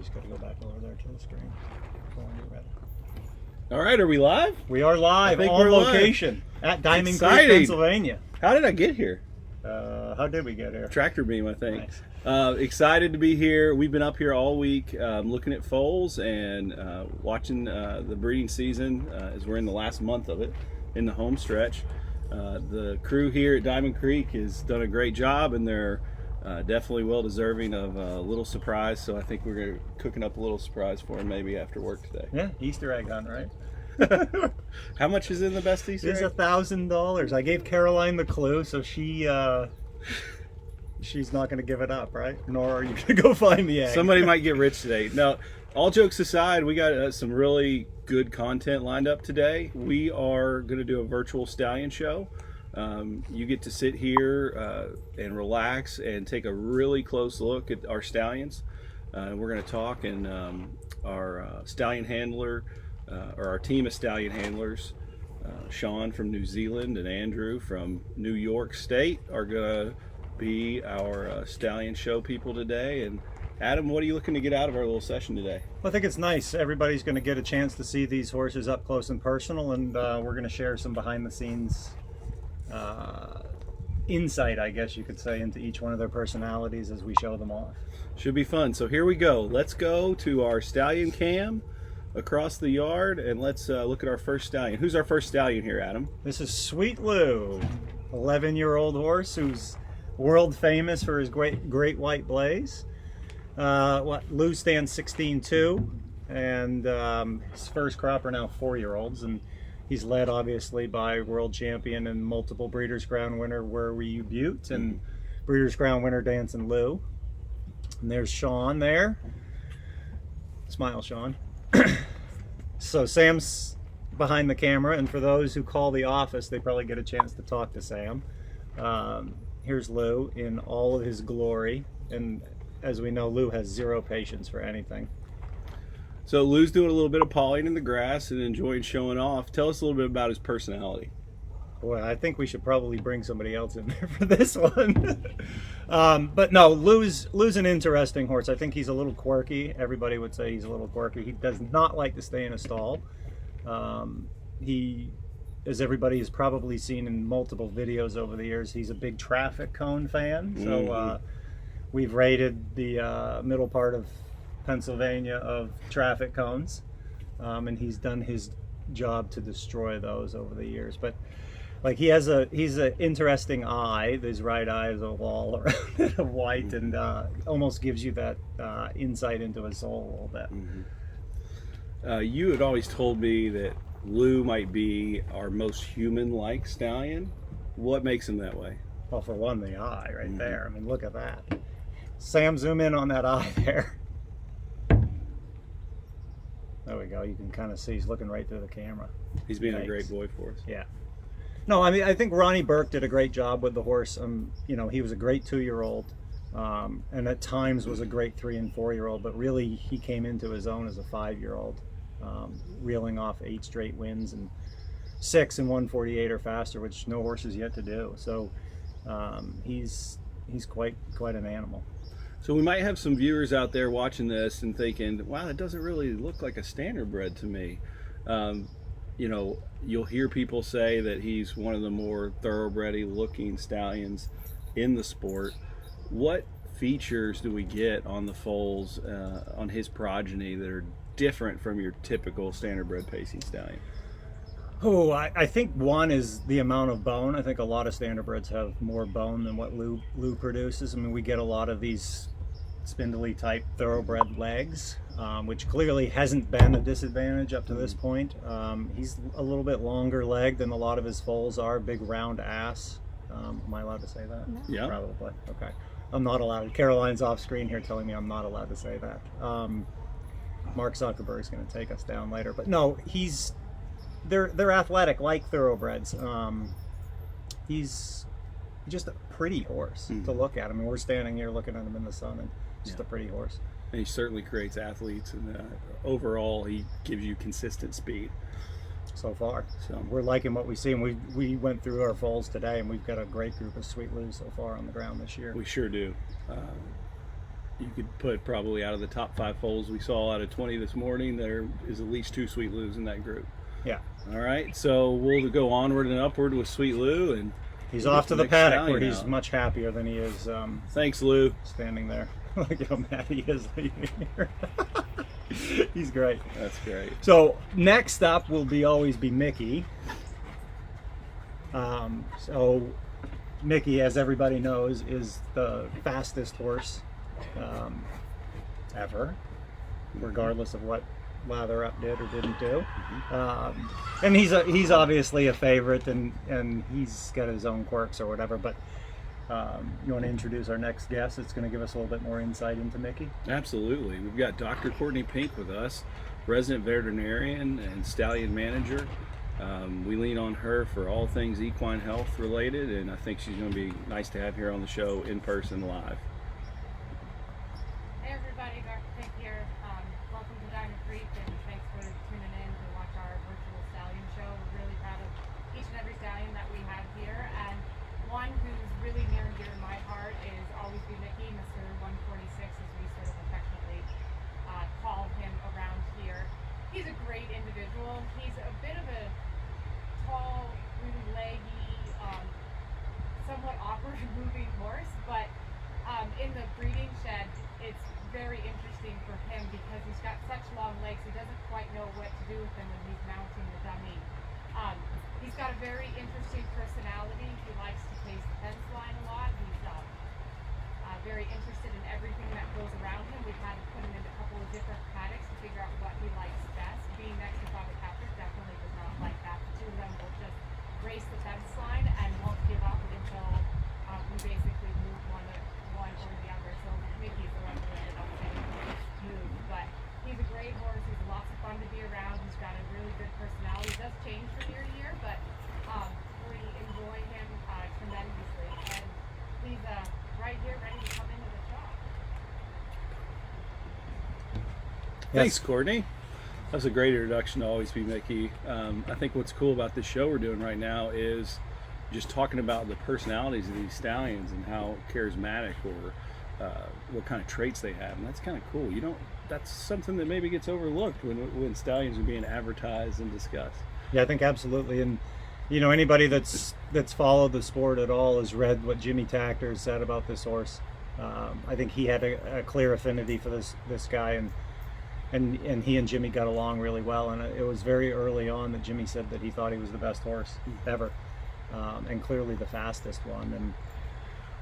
you just got to go back over there to the screen. Go on, you're ready. All right, are we live? We are live on location at Diamond Creek, Pennsylvania. How did I get here? How did we get here? Tractor beam, I think. Nice. Excited to be here. We've been up here all week looking at foals and watching the breeding season as we're in the last month of it in the home stretch. The crew here at Diamond Creek has done a great job, and they're definitely well deserving of a little surprise. So I think we're cooking up a little surprise for them maybe after work today. Yeah, Easter egg hunt, right? How much is in the best Easter egg? It's $1,000. I gave Caroline the clue, so she's not going to give it up, right? Nor are you going to go find the egg. Somebody might get rich today. No, all jokes aside, we got some really good content lined up today. We are going to do a virtual stallion show. You get to sit here and relax and take a really close look at our stallions. We're going to talk, and our stallion handler, or our team of stallion handlers, Sean from New Zealand and Andrew from New York State, are going to be our stallion show people today. And Adam, what are you looking to get out of our little session today? Well, I think it's nice. Everybody's going to get a chance to see these horses up close and personal, and we're going to share some behind the scenes insight, I guess you could say, into each one of their personalities as we show them off. Should be fun. So here we go. Let's go to our stallion cam across the yard, and let's look at our first stallion. Who's our first stallion here, Adam? This is Sweet Lou, 11-year-old horse who's world famous for his great white blaze. Lou stands 16'2", and his first crop are now 4-year-olds, and he's led obviously by world champion and multiple Breeders' Crown winner Where Were You Butte, and Breeders' Crown winner Dancing Lou. And there's Sean there. Smile, Sean. So Sam's behind the camera, and for those who call the office, they probably get a chance to talk to Sam. Here's Lou in all of his glory, and as we know, Lou has zero patience for anything. So Lou's doing a little bit of pawing in the grass and enjoying showing off. Tell us a little bit about his personality. Boy, I think we should probably bring somebody else in there for this one. But no, Lou's an interesting horse. I think he's a little quirky. Everybody would say he's a little quirky. He does not like to stay in a stall. He, as everybody has probably seen in multiple videos over the years, he's a big traffic cone fan. So we've raided the middle part of Pennsylvania of traffic cones, and he's done his job to destroy those over the years. But like, he's an interesting eye. His right eye is a wall around it of white, and almost gives you that insight into his soul a little bit. You had always told me that Lou might be our most human-like stallion. What makes him that way? Well, for one, the eye right there. I mean, look at that. Sam, zoom in on that eye there. There we go. You can kind of see he's looking right through the camera. He's being a great boy for us. Yeah. No, I mean, I think Ronnie Burke did a great job with the horse. You know, he was a great 2-year-old, and at times was a great 3- and 4-year-old, but really he came into his own as a 5-year-old, reeling off 8 straight wins, and 6 and 148 or faster, which no horse has yet to do. So he's quite an animal. So we might have some viewers out there watching this and thinking, wow, it doesn't really look like a standardbred to me. You know, you'll hear people say that he's one of the more thoroughbred looking stallions in the sport. What features do we get on the foals, on his progeny, that are different from your typical standardbred pacing stallion? Oh, I think one is the amount of bone. I think a lot of standardbreds have more bone than what Lou produces. I mean, we get a lot of these spindly type thoroughbred legs, which clearly hasn't been a disadvantage up to this point. He's a little bit longer legged than a lot of his foals are. Big round ass. Am I allowed to say that? No. Yeah. Probably. Okay. I'm not allowed. Caroline's off screen here telling me I'm not allowed to say that. Mark Zuckerberg's going to take us down later. But no, they're athletic like thoroughbreds. He's just a pretty horse to look at. I mean, we're standing here looking at him in the sun, and just a pretty horse. And he certainly creates athletes, and overall he gives you consistent speed. So far. So we're liking what we see, and we went through our foals today, and we've got a great group of Sweet Lou's so far on the ground this year. we sure do. you could put probably out of the top 5 foals we saw out of 20 this morning, there is at least 2 Sweet Lou's in that group. Yeah. All right, so we'll go onward and upward with Sweet Lou, and he's off to the paddock where he's much happier than he is. Thanks, Lou. Standing there. Look how mad he is leaving here. He's great. That's great. So next up will always be Miki. So Miki, as everybody knows, is the fastest horse ever, regardless of what Lather Up did or didn't do. And he's obviously a favorite, and he's got his own quirks or whatever. But you want to introduce our next guest? It's going to give us a little bit more insight into Miki. Absolutely. We've got Dr. Courtney Pink with us, resident veterinarian and stallion manager. We lean on her for all things equine health related, and I think she's going to be nice to have here on the show in person live. Hey everybody, Dr. Pink here. Welcome to Diamond Creek, and thanks for tuning in to watch our virtual stallion show. We're really proud of each and every stallion that we have here, and one who's really near and dear to my heart is always be Miki, Mr. 146, as we sort of affectionately call him around here. He's a great individual. He's a bit of a tall, really leggy, somewhat awkward moving horse, but in the breeding shed, it's very interesting for him because he's got such long legs. He doesn't quite know what to do with them when he's mounting the dummy. He's got a very interesting personality. He likes to taste the fence line a lot. He's very interested in everything that goes around him. We've had to put him in a couple of different paddocks to figure out what he likes best. Being next to Father Patrick definitely does not like that. The two of them will just race the fence line and won't give up until we basically move one or the other. So Mickey's the one who ended up getting moved. But he's a great horse. He's lots of fun to be around. He's got a really good personality. He does change from year to year, but we enjoy him tremendously. And he's right here ready to come into the shop. Thanks, Courtney. That was a great introduction to Always Be Miki. I think what's cool about this show we're doing right now is just talking about the personalities of these stallions and how charismatic or what kind of traits they have, and that's kind of cool. That's something that maybe gets overlooked when stallions are being advertised and discussed. Yeah, I think absolutely. And anybody that's followed the sport at all has read what Jimmy Takter said about this horse. I think he had a clear affinity for this guy, and he and Jimmy got along really well. And it was very early on that Jimmy said that he thought he was the best horse ever, and clearly the fastest one. And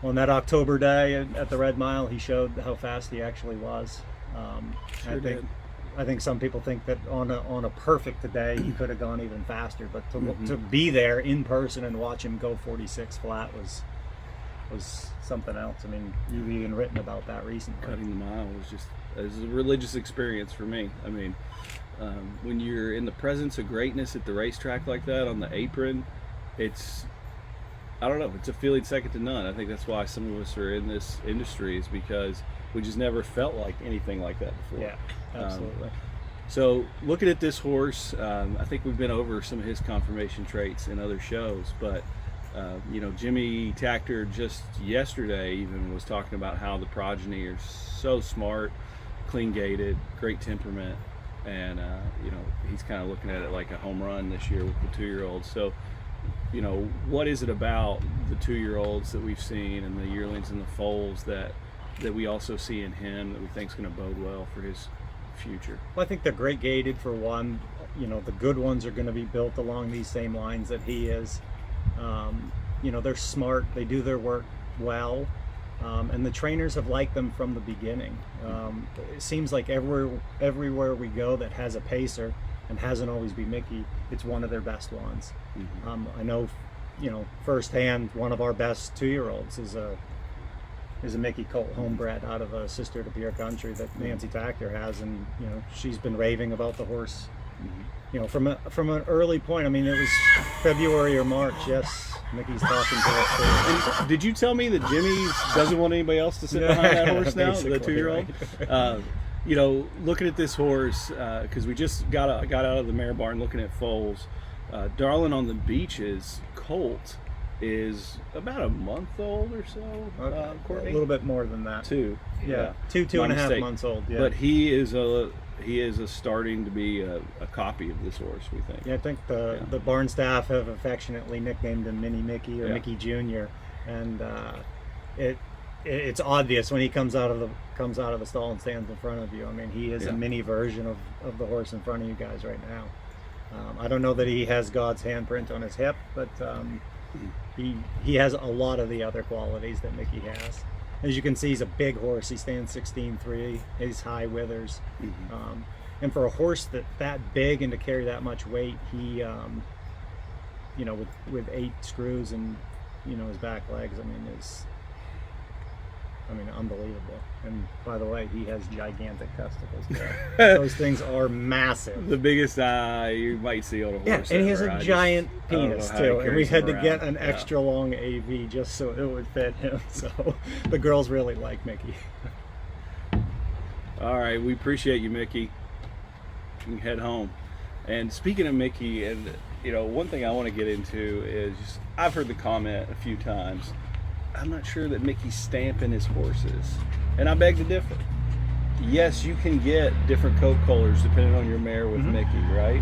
on that October day at the Red Mile, he showed how fast he actually was. I think some people think that on a perfect day he could have gone even faster, but to be there in person and watch him go 46 flat was something else. I mean, you've even written about that recently. Cutting the mile was a religious experience for me. I mean, when you're in the presence of greatness at the racetrack like that on the apron, it's a feeling second to none. I think that's why some of us are in this industry, is because we just never felt like anything like that before. Yeah, absolutely. So looking at this horse, I think we've been over some of his conformation traits in other shows, but Jimmy Takter just yesterday even was talking about how the progeny are so smart, clean gated, great temperament, and he's kind of looking at it like a home run this year with the 2-year-olds. So what is it about the 2-year-olds that we've seen and the yearlings and the foals that we also see in him that we think is going to bode well for his future? Well, I think they're great gated for one. The good ones are going to be built along these same lines that he is. They're smart. They do their work well. And the trainers have liked them from the beginning. It seems like everywhere we go that has a pacer and hasn't always been Miki, it's one of their best ones. I know, firsthand, one of our best 2-year-olds is a Miki colt homebred out of a sister to Pure Country that Nancy Takter has, and she's been raving about the horse. From an early point. I mean, it was February or March. Yes, Mickey's talking to us. And did you tell me that Jimmy doesn't want anybody else to sit behind that horse now, the 2-year-old? Right. Looking at this horse, because we just got out of the mare barn looking at foals. Darling on the Beach's colt is about a month old or so. Okay. Courtney, A little bit more than that. two. Yeah, two My and a half mistake. months old. Yeah. But he is a starting to be a copy of this horse, we think. Yeah, I think the barn staff have affectionately nicknamed him Mini Mickey or Mickey Jr. And it's obvious when he comes out of the stall and stands in front of you. I mean, he is a mini version of the horse in front of you guys right now. I don't know that he has God's handprint on his hip, but he has a lot of the other qualities that Mickey has. As you can see, he's a big horse. He stands 16.3. He's high withers. And for a horse that big and to carry that much weight, he, with 8 screws and, his back legs, unbelievable. And by the way, he has gigantic testicles. Those things are massive. The biggest you might see on a horse. Yeah, and he has a giant penis too. And we had to get an Yeah. extra long AV just so it would fit him. So the girls really like Mickey. All right, we appreciate you, Mickey. You can head home. And speaking of Mickey, and one thing I want to get into is I've heard the comment a few times. I'm not sure that Mickey's stamping his horses, and I beg to differ. Yes, you can get different coat colors depending on your mare with Mickey, right?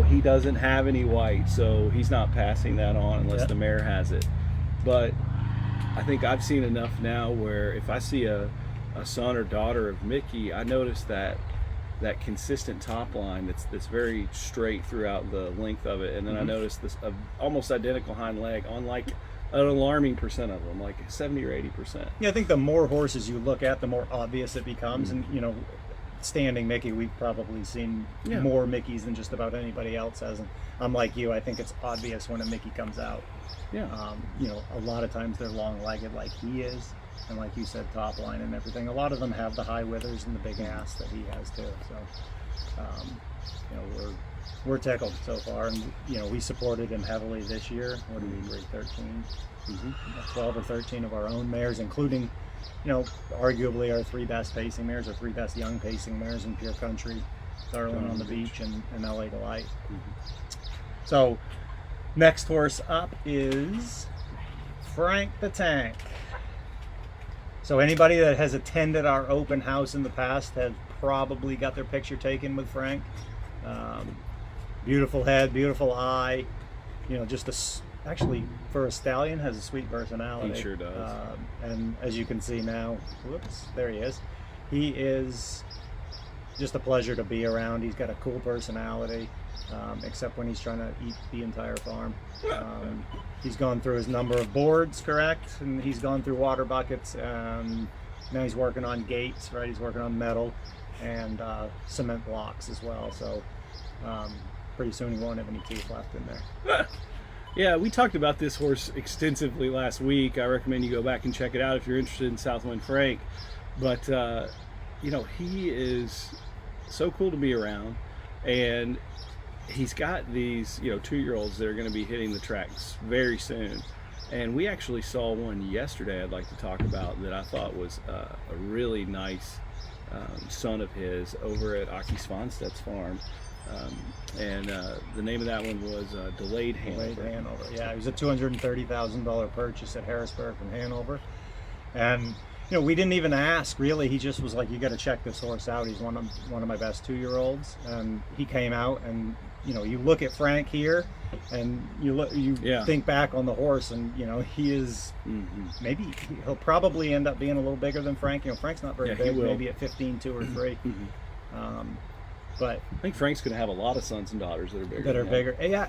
He doesn't have any white, so he's not passing that on unless the mare has it. But I think I've seen enough now where if I see a son or daughter of Mickey, I notice that consistent top line that's very straight throughout the length of it, and then I notice this almost identical hind leg on like an alarming percent of them, like 70 or 80%. Yeah, I think the more horses you look at, the more obvious it becomes. And standing Mickey, we've probably seen more Mickeys than just about anybody else has. And I'm like you, I think it's obvious when a Mickey comes out. Yeah. A lot of times they're long-legged like he is, and like you said, top line and everything. A lot of them have the high withers and the big ass that he has too. So, we're tickled so far, and we supported him heavily this year. What did we breed? 13, 12 or 13 of our own mares, including, arguably our 3 best pacing mares, our 3 best young pacing mares in Pure Country, Darling on the Beach, and LA Delight. So, next horse up is Frank the Tank. So anybody that has attended our open house in the past has probably got their picture taken with Frank. Beautiful head, beautiful eye. Actually for a stallion, has a sweet personality. He sure does. And as you can see now, whoops, there he is. He is just a pleasure to be around. He's got a cool personality, except when he's trying to eat the entire farm. He's gone through his number of boards, correct? And he's gone through water buckets. Now he's working on gates, right? He's working on metal and cement blocks as well. So pretty soon he won't have any teeth left in there. Yeah, we talked about this horse extensively last week. I recommend you go back and check it out if you're interested in Southwind Frank. But, he is so cool to be around. And he's got these, 2-year-olds that are going to be hitting the tracks very soon. And we actually saw one yesterday I'd like to talk about that I thought was a really nice son of his over at Aki Svanstedt's farm. The name of that one was Delayed Hanover. Yeah, it was a $230,000 purchase at Harrisburg from Hanover. And we didn't even ask really. He just was like, you got to check this horse out. He's one of my best 2-year-olds. And he came out, and you look at Frank here, and you think back on the horse, and he is maybe he'll probably end up being a little bigger than Frank. Frank's not very big, maybe at 15, 2 or 3. But I think Frank's going to have a lot of sons and daughters that are bigger. Yeah,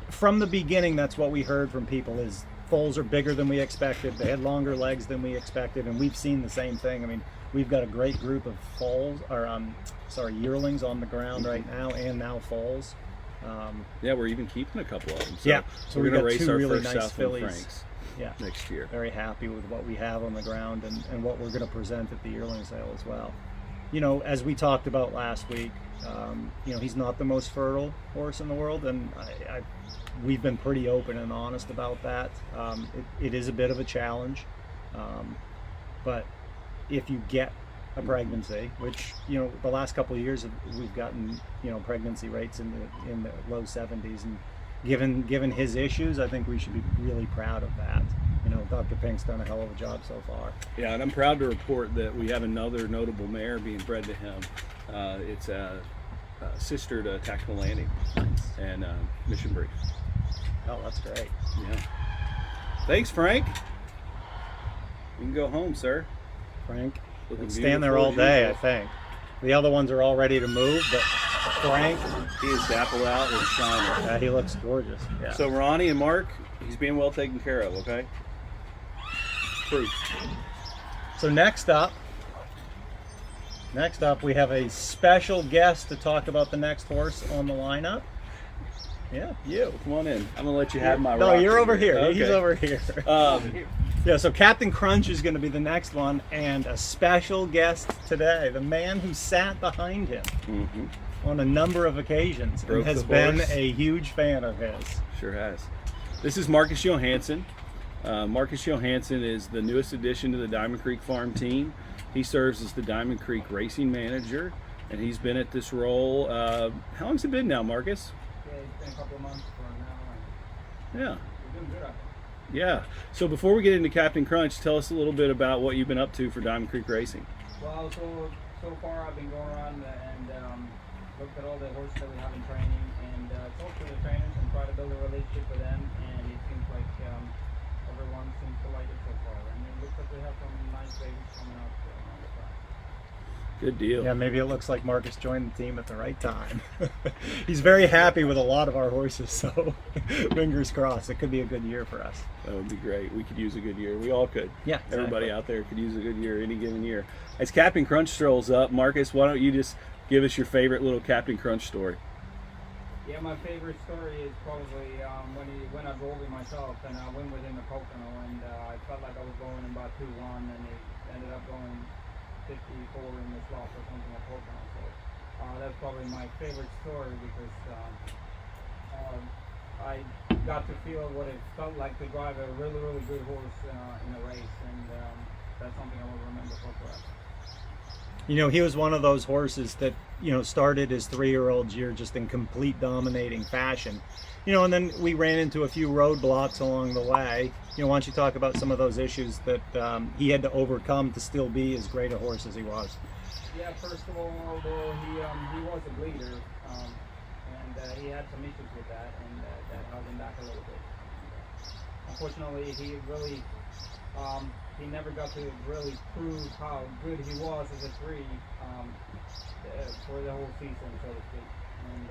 from the beginning, that's what we heard from people is foals are bigger than we expected. They had longer legs than we expected, and we've seen the same thing. I mean, we've got a great group of foals, or yearlings on the ground right now, and now foals. We're even keeping a couple of them. So so we're going to race our really first nice Southwind fillies. Franks next year. Very happy with what we have on the ground and what we're going to present at the yearling sale as well. As we talked about last week, he's not the most fertile horse in the world, and we've been pretty open and honest about that. It is a bit of a challenge, but if you get a pregnancy, which the last couple of years we've gotten pregnancy rates in the low 70s, and given his issues, I think we should be really proud of that. You know, Dr. Pink's done a hell of a job so far. Yeah, and I'm proud to report that we have another notable mare being bred to him. It's a sister to Tactical Landing and Mission Brief. Oh, that's great. Yeah. Thanks, Frank. You can go home, sir. Frank, Looking can stand there all beautiful as day, I usual. think. The other ones are all ready to move, but Frank, He is dappled out and shining. he looks gorgeous. Yeah. So Ronnie and Mark, he's being well taken care of, okay? Proof. So next up, we have a special guest to talk about the next horse on the lineup. Yeah. You, come on in. I'm gonna let you have my No, rock you're over here. here. He's Okay. over here. Yeah, so Captain Crunch is going to be the next one, and a special guest today, the man who sat behind him on a number of occasions Broke and has the been horse. a huge fan of his. Sure has. This is Marcus Johansson. Marcus Johansson is the newest addition to the Diamond Creek Farm team. He serves as the Diamond Creek racing manager, and he's been at this role. How long's it been now, Marcus? Yeah, it's been a couple of months for now, and Yeah. we're doing good out there. Yeah. So before we get into Captain Crunch, tell us a little bit about what you've been up to for Diamond Creek Racing. Well, so far I've been going around and looked at all the horses that we have in training and talked to the trainers and try to build a relationship with them. And it seems like everyone seems to like it so far. And it looks like we have some nice babies coming out on the track. Good deal. Yeah, maybe it looks like Marcus joined the team at the right time. He's very happy with a lot of our horses, so fingers crossed. It could be a good year for us. That would be great. We could use a good year. We all could. Yeah, Everybody exactly. out there could use a good year any given year. As Captain Crunch strolls up, Marcus, why don't you just give us your favorite little Captain Crunch story? Yeah, my favorite story is probably when I drove him myself and I went with him to Pocono and I felt like I was going about 2-1 and it ended up going 54 in the slot or something at Pocono. So that's probably my favorite story because I got to feel what it felt like to drive a really, really good horse in a race, and that's something I will remember forever. You know, he was one of those horses that, you know, started his 3-year-old year just in complete dominating fashion. You know, and then we ran into a few roadblocks along the way. You know, why don't you talk about some of those issues that he had to overcome to still be as great a horse as he was? Yeah, first of all, although he was a bleeder, and he had some issues with that, and that held him back a little bit. Unfortunately, he really he never got to really prove how good he was as a 3 for the whole season, so to speak. And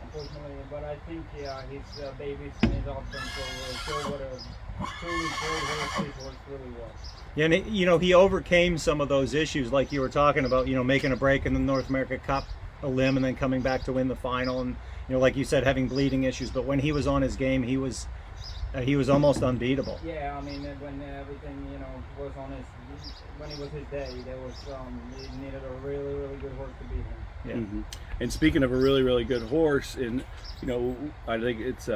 unfortunately, but I think his babies and his offspring will show what a truly great horse his horse really was. Yeah, and you know, he overcame some of those issues like you were talking about, you know, making a break in the North America Cup, a limb, and then coming back to win the final, and, you know, like you said, having bleeding issues. But when he was on his game, he was almost unbeatable. Yeah, I mean, when everything, you know, was on his, when it was his day, there was, he needed a really, really good horse to beat him. Yeah. And speaking of a really, really good horse, and you know, I think it's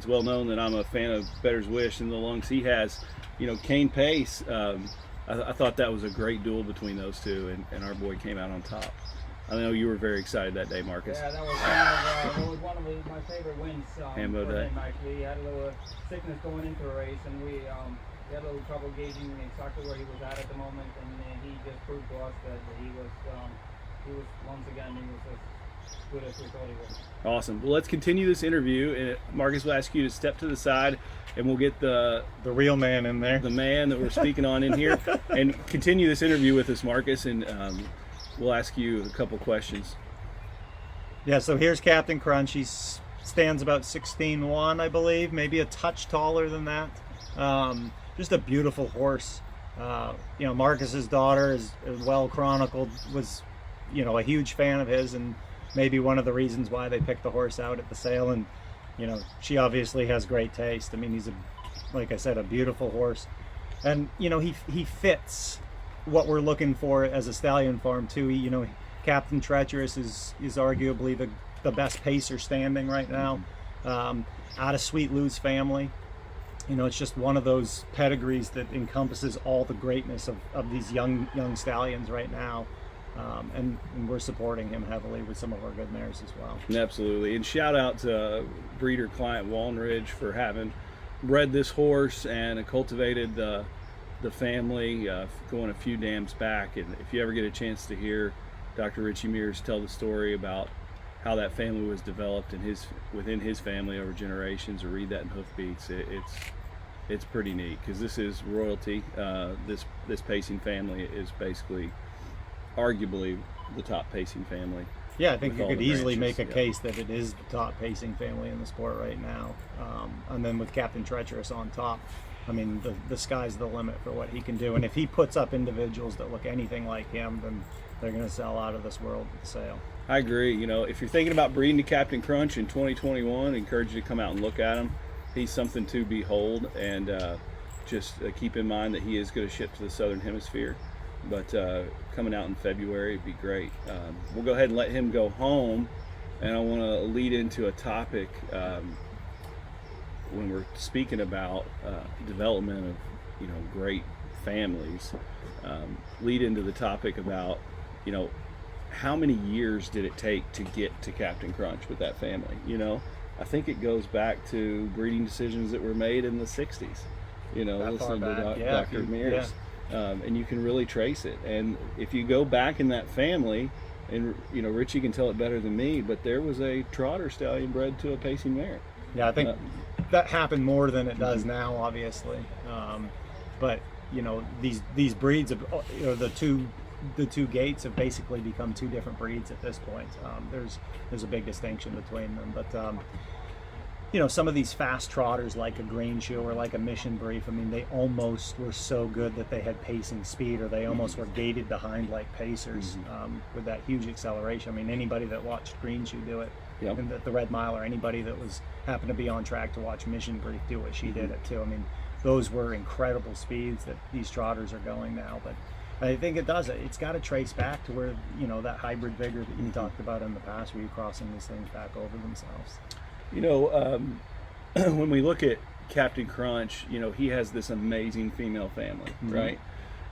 well known that I'm a fan of Better's Wish and the lungs he has. You know, Kane Pace. I thought that was a great duel between those two, and our boy came out on top. I know you were very excited that day, Marcus. Yeah, that was one of my favorite wins Hambo for Day. him, actually. He had a little sickness going into the race, and we had a little trouble gauging exactly where he was at the moment, and he just proved to us that he was once again, he was as good as we thought he was. Awesome. Well, let's continue this interview, and Marcus will ask you to step to the side, and we'll get the real man in there. The man that we're speaking on in here, and continue this interview with us, Marcus, and we'll ask you a couple questions. Yeah, so here's Captain Crunch. He stands about 16'1", I believe, maybe a touch taller than that. Just a beautiful horse. You know, Marcus's daughter is well chronicled, was, you know, a huge fan of his, and maybe one of the reasons why they picked the horse out at the sale. And, you know, she obviously has great taste. I mean, he's like I said, a beautiful horse. And, you know, he fits what we're looking for as a stallion farm too. You know, Captain Treacherous is arguably the best pacer standing right now, out of Sweet Lou's family. You know, it's just one of those pedigrees that encompasses all the greatness of these young stallions right now. and we're supporting him heavily with some of our good mares as well. Absolutely. And shout out to breeder client Wallenridge for having bred this horse and cultivated the family, going a few dams back. And if you ever get a chance to hear Dr. Richie Mears tell the story about how that family was developed and within his family over generations, or read that in Hoofbeats, it's pretty neat, because this is royalty. This pacing family is basically arguably the top pacing family. Yeah, I think with you all could the easily branches. make a case that it is the top pacing family in the sport right now. And then with Captain Treacherous on top, I mean, the sky's the limit for what he can do. And if he puts up individuals that look anything like him, then they're going to sell out of this world at the sale. I agree. You know, if you're thinking about breeding to Captain Crunch in 2021, I encourage you to come out and look at him. He's something to behold, and just keep in mind that he is going to ship to the Southern Hemisphere. But coming out in February would be great. We'll go ahead and let him go home, and I want to lead into a topic when we're speaking about development of great families. Lead into the topic about how many years did it take to get to Captain Crunch with that family? I think it goes back to breeding decisions that were made in the 60s. Listening to Dr. Mears. Yeah. And you can really trace it. And if you go back in that family, and Richie can tell it better than me, but there was a trotter stallion bred to a pacing mare. Yeah, I think that happened more than it does now, obviously. But these breeds of the two gates have basically become two different breeds at this point. There's a big distinction between them, but some of these fast trotters like a Green Shoe or like a Mission Brief, I mean, they almost were so good that they had pacing speed, or they almost were gated behind like pacers with that huge acceleration. I mean, anybody that watched Green Shoe do it, and the Red Mile, or anybody that happened to be on track to watch Mission Brief do what she did it too. I mean, those were incredible speeds that these trotters are going now. But I think it's got to trace back to where that hybrid vigor that you talked about in the past, where you're crossing these things back over themselves. When we look at Captain Crunch, he has this amazing female family, right?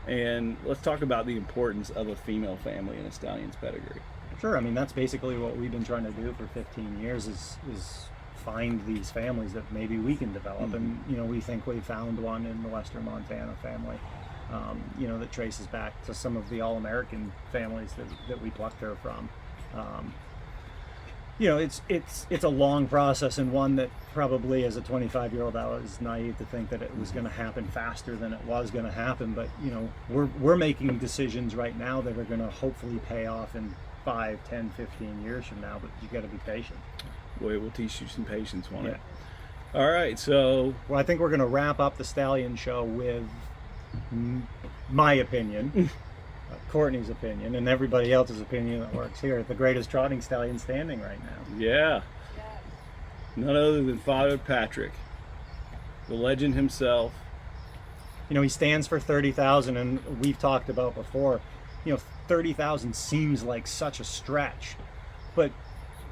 And let's talk about the importance of a female family in a stallion's pedigree. Sure. I mean, that's basically what we've been trying to do for 15 years is find these families that maybe we can develop. And we think we found one in the Western Montana family, that traces back to some of the all-American families that we plucked her from. It's a long process, and one that probably as a 25-year-old I was naive to think that it was going to happen faster than it was going to happen. But we're making decisions right now that are going to hopefully pay off in 5, 10, 15 years from now. But you got to be patient. Boy, we'll teach you some patience, won't it? All right, so I think we're going to wrap up the Stallion show with my opinion. Courtney's opinion, and everybody else's opinion that works here. The greatest trotting stallion standing right now. Yeah. None other than Father Patrick, the legend himself. He stands for 30,000, and we've talked about before, 30,000 seems like such a stretch, but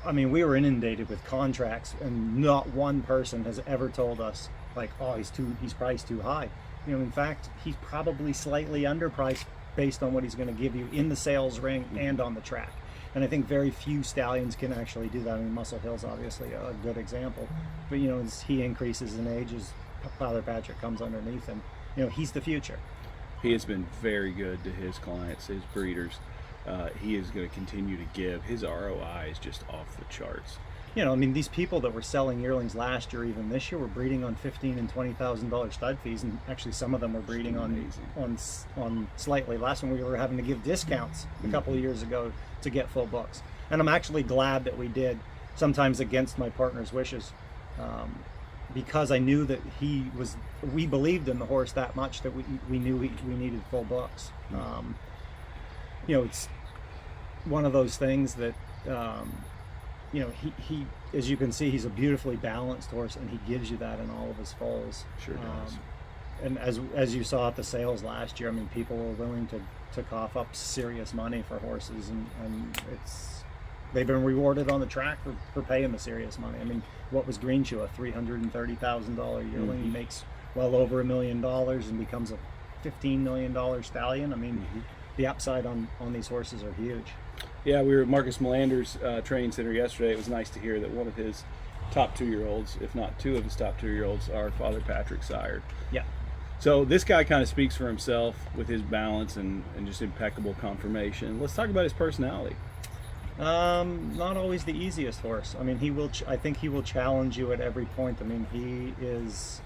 I mean, we were inundated with contracts, and not one person has ever told us like, oh, he's priced too high. In fact, he's probably slightly underpriced based on what he's going to give you in the sales ring and on the track. And I think very few stallions can actually do that. I mean, Muscle Hill's obviously a good example, but as he increases in age, as Father Patrick comes underneath him, he's the future. He has been very good to his clients, his breeders. He is going to continue to give. His ROI is just off the charts. I mean, these people that were selling yearlings last year, even this year, were breeding on $15,000 and $20,000 stud fees, and actually some of them were breeding on slightly less, when we were having to give discounts a couple of years ago to get full books. And I'm actually glad that we did, sometimes against my partner's wishes, because I knew that we believed in the horse that much that we knew we needed full books. It's one of those things that. He, as you can see, he's a beautifully balanced horse, and he gives you that in all of his foals. Sure does. And as you saw at the sales last year, I mean, people were willing to cough up serious money for horses, and they've been rewarded on the track for paying the serious money. I mean, what was Green Shoe, a $330,000 yearling? He makes well over $1 million and becomes a $15 million stallion. I mean, the upside on these horses are huge. Yeah, we were at Marcus Melander's training center yesterday. It was nice to hear that one of his top 2-year-olds, if not 2 of his top 2-year-olds, are Father Patrick sired. Yeah. So this guy kind of speaks for himself with his balance and just impeccable conformation. Let's talk about his personality. Not always the easiest horse. I mean, he will. I think he will challenge you at every point. I mean, he is.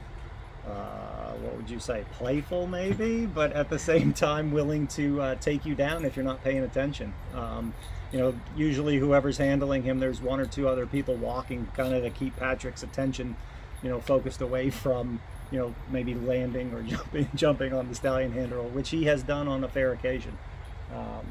What would you say? Playful, maybe, but at the same time willing to take you down if you're not paying attention. You know, usually whoever's handling him, there's 1 or 2 other people walking, kind of to keep Patrick's attention, you know, focused away from, you know, maybe landing or jumping on the stallion handle, which he has done on a fair occasion.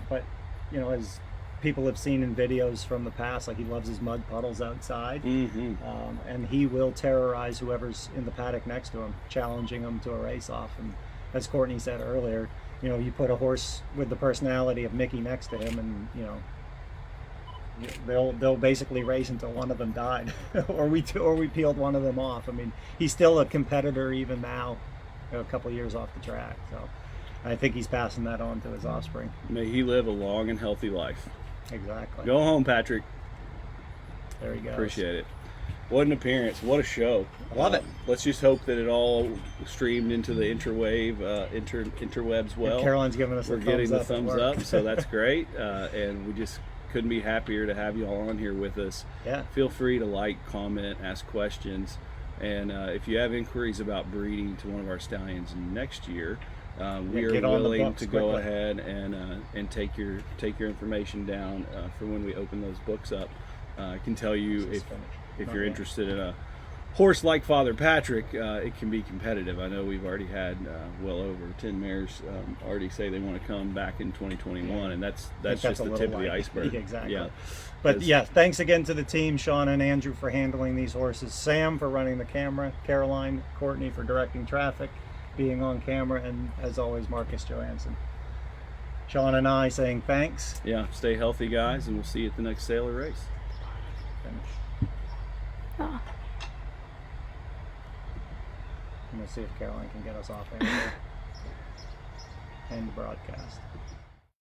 But you know, as people have seen in videos from the past, like, he loves his mud puddles outside, and he will terrorize whoever's in the paddock next to him, challenging them to a race off. And as Courtney said earlier, you know, you put a horse with the personality of Miki next to him, and you know, they'll basically race until one of them died, or we peeled one of them off. I mean, he's still a competitor even now, you know, a couple years off the track. So I think he's passing that on to his offspring. May he live a long and healthy life. Exactly. Go home, Patrick. There he goes. Appreciate it. What an appearance. What a show. I love it. Let's just hope that it all streamed into the interwebs well. And Caroline's giving us We're a getting the thumbs thumbs up, up, so that's great. And we just couldn't be happier to have you all on here with us. Yeah. Feel free to like, comment, ask questions. And if you have inquiries about breeding to one of our stallions next year, we are willing to go ahead and take your information down for when we open those books up. I can tell you if you're interested in a horse like Father Patrick, it can be competitive. I know we've already had well over 10 mares already say they want to come back in 2021, and that's just the tip of the iceberg. Exactly. Yeah. But yeah, thanks again to the team, Sean and Andrew, for handling these horses, Sam for running the camera, Caroline, Courtney for directing traffic, being on camera, and as always, Marcus Johansson. Sean and I saying thanks. Yeah, stay healthy, guys, and we'll see you at the next sale or race. Finish. Oh. I'm going to see if Caroline can get us off and end the broadcast.